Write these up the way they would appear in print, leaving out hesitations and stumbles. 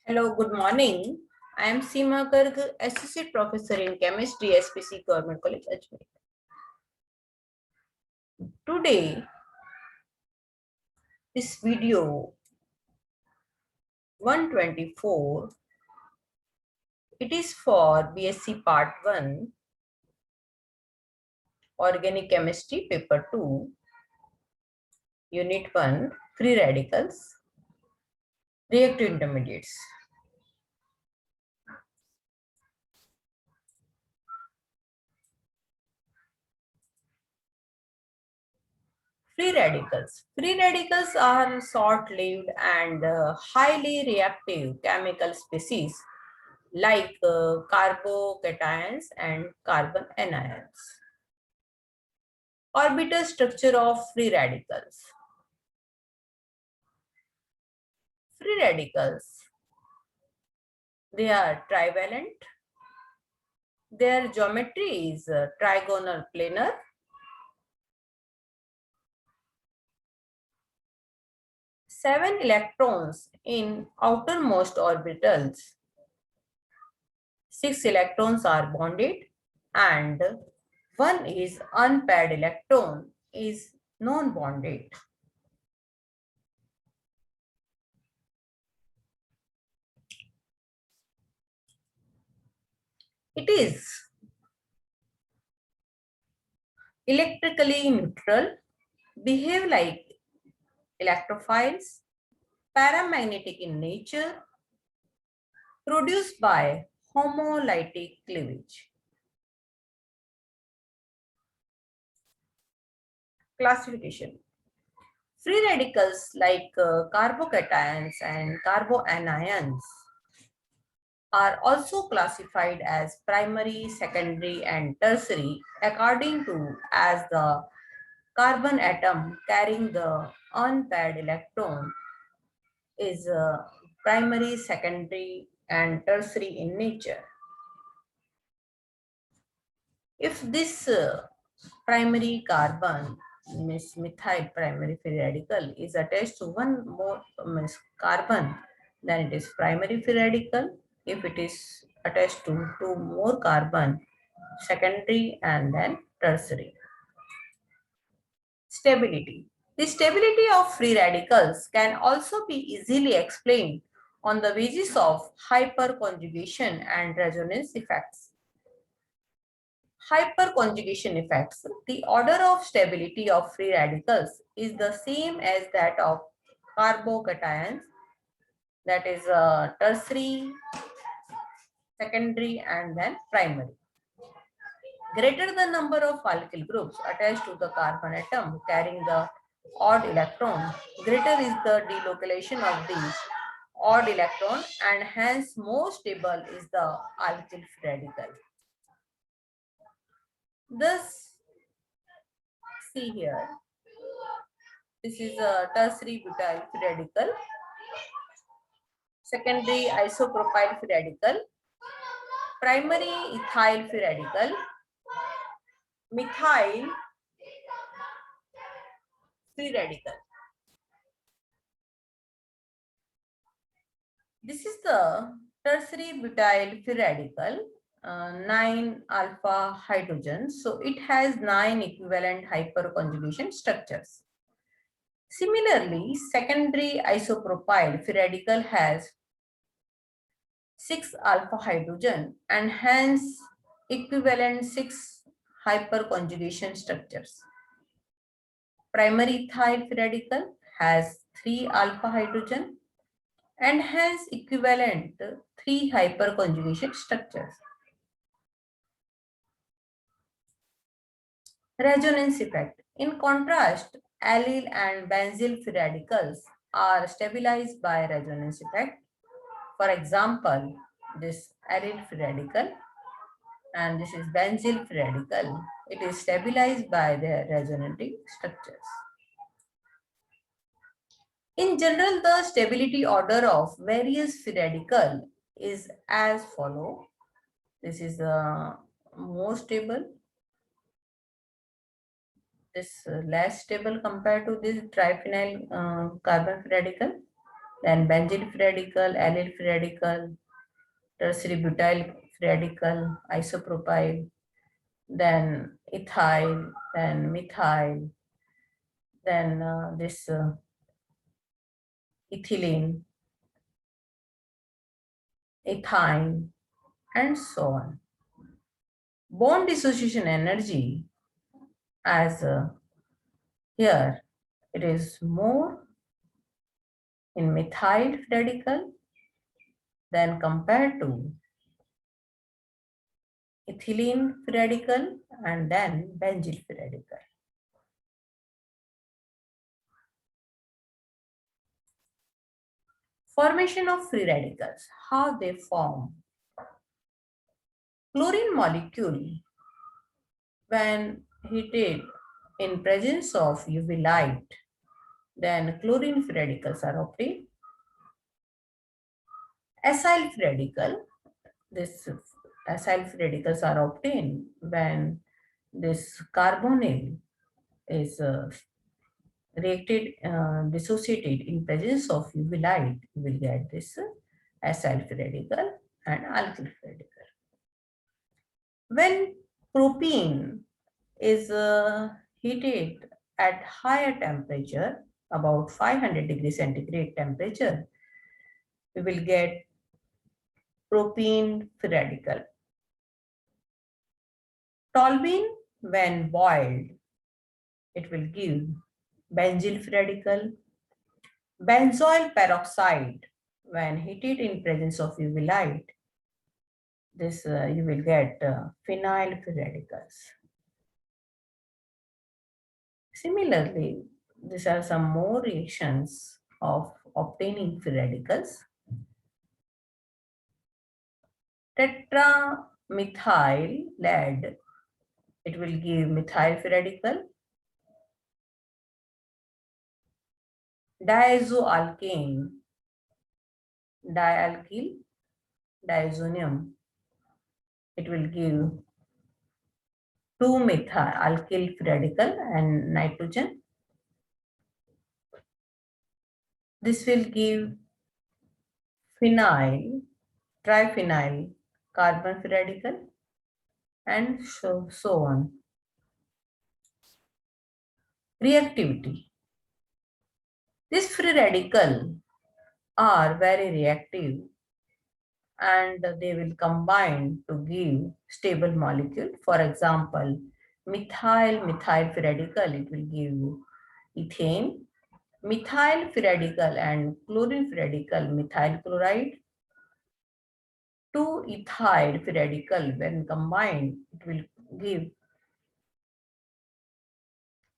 Hello, good morning. I am SEEMA GARG, Associate Professor in Chemistry, SPC Government College, Ajmer. Today, this video 124, it is for BSc Part 1, Organic Chemistry, Paper 2, Unit 1, Free Radicals, Reactive Intermediates. Free radicals. Free radicals are short-lived and highly reactive chemical species like carbocations and carbon anions. Orbital structure of free radicals. Free radicals, they are trivalent. Their geometry is trigonal planar. Seven electrons in outermost orbitals. 6 electrons are bonded and one is unpaired electron is non-bonded. It is electrically neutral, behave like electrophiles, paramagnetic in nature, produced by homolytic cleavage. Classification. Free radicals like carbocations and carboanions are also classified as primary, secondary, and tertiary according to as the carbon atom carrying the unpaired electron is primary, secondary, and tertiary in nature. If this primary carbon means methyl primary free radical is attached to one more carbon, then it is primary free radical. If it is attached to two more carbon, secondary, and then tertiary. Stability. The stability of free radicals can also be easily explained on the basis of hyperconjugation and resonance effects. Hyperconjugation effects. The order of stability of free radicals is the same as that of carbocations, that is tertiary, secondary, and then primary. Greater the number of alkyl groups attached to the carbon atom carrying the odd electron, greater is the delocalization of the odd electron and hence more stable is the alkyl radical. Thus, see here, this is a tertiary butyl radical, secondary isopropyl radical, primary ethyl radical, methyl free radical. This is the tertiary butyl free radical, 9 alpha hydrogens. So it has 9 equivalent hyperconjugation structures. Similarly, secondary isopropyl free radical has 6 alpha hydrogen and hence equivalent 6 hyperconjugation structures. Primary ethyl free radical has 3 alpha hydrogen and hence equivalent 3 hyperconjugation structures. Resonance effect. In contrast, allyl and benzyl free radicals are stabilized by resonance effect. For example, this allyl free radical and this is benzyl free radical. It is stabilized by their resonating structures. In general, the stability order of various free radical is as follow. This is more stable. This less stable compared to this triphenyl carbon free radical. then benzyl free radical, allyl free radical, tertiary butyl free radical, isopropyl, then ethyl, then methyl, then this ethylene, ethine, and so on. Bond dissociation energy, as here it is more in methyl radical than compared to ethylene radical and then benzyl radical. Formation of free radicals, how they form. Chlorine molecule, when heated in presence of UV light, then chlorine free radicals are obtained. Acyl free radical, this acyl free radicals are obtained when this carbonyl is reacted, dissociated in presence of UV light. You will get this acyl free radical and alkyl free radical. When propene is heated at higher temperature, about 500 degrees centigrade temperature, we will get propene free radical. Toluene, when boiled, it will give benzyl free radical. Benzoyl peroxide, when heated in presence of UV light, this you will get phenyl free radicals. Similarly, these are some more reactions of obtaining free radicals. Tetramethyl lead, it will give methyl free radical. Diazoalkane, dialkyl, diazonium, it will give 2-methyl alkyl free radical and nitrogen. This will give phenyl, triphenyl carbon free radical, and so on. Reactivity. These free radicals are very reactive and they will combine to give stable molecule. For example, methyl free radical, it will give ethane. Methyl free radical and chlorine free radical, methyl chloride. 2-ethyl free radical, when combined, it will give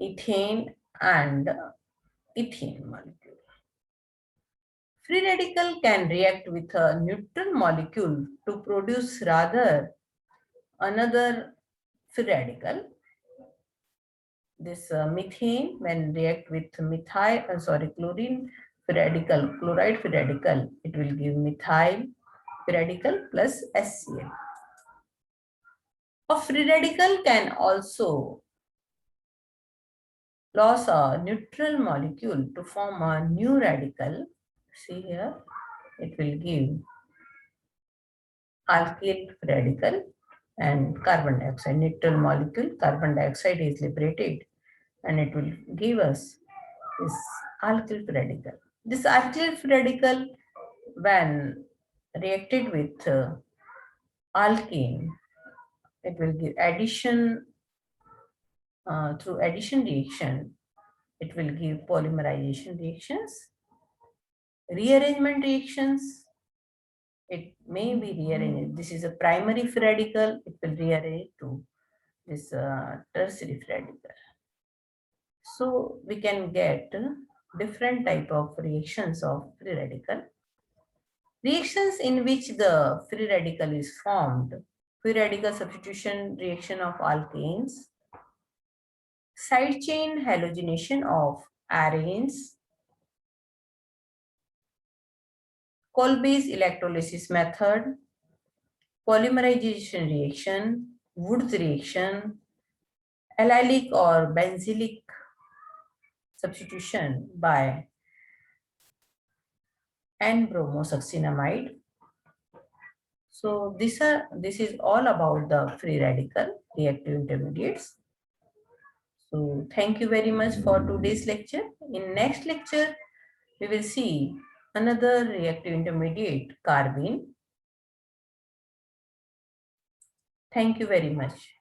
ethane and ethene molecule. Free radical can react with a neutral molecule to produce rather another free radical. This methane, when react with chlorine free radical, chloride free radical, it will give methyl free radical plus HCl. A free radical can also lose a neutral molecule to form a new radical. See here, it will give alkyl radical and carbon dioxide. Neutral molecule, carbon dioxide is liberated and it will give us this alkyl radical. This alkyl radical, when reacted with alkene, it will give addition, through addition reaction, it will give polymerization reactions, rearrangement reactions. It may be rearranged. This is a primary free radical. It will rearrange to this tertiary free radical. So we can get different type of reactions of free radical. Reactions in which the free radical is formed. Free radical substitution reaction of alkanes. Side chain halogenation of arenes. Kolbe's electrolysis method, polymerization reaction, Wood's reaction, allylic or benzylic substitution by and bromosuccinamide. So this is all about the free radical reactive intermediates. So thank you very much for today's lecture. In next lecture, we will see another reactive intermediate, carbene. Thank you very much.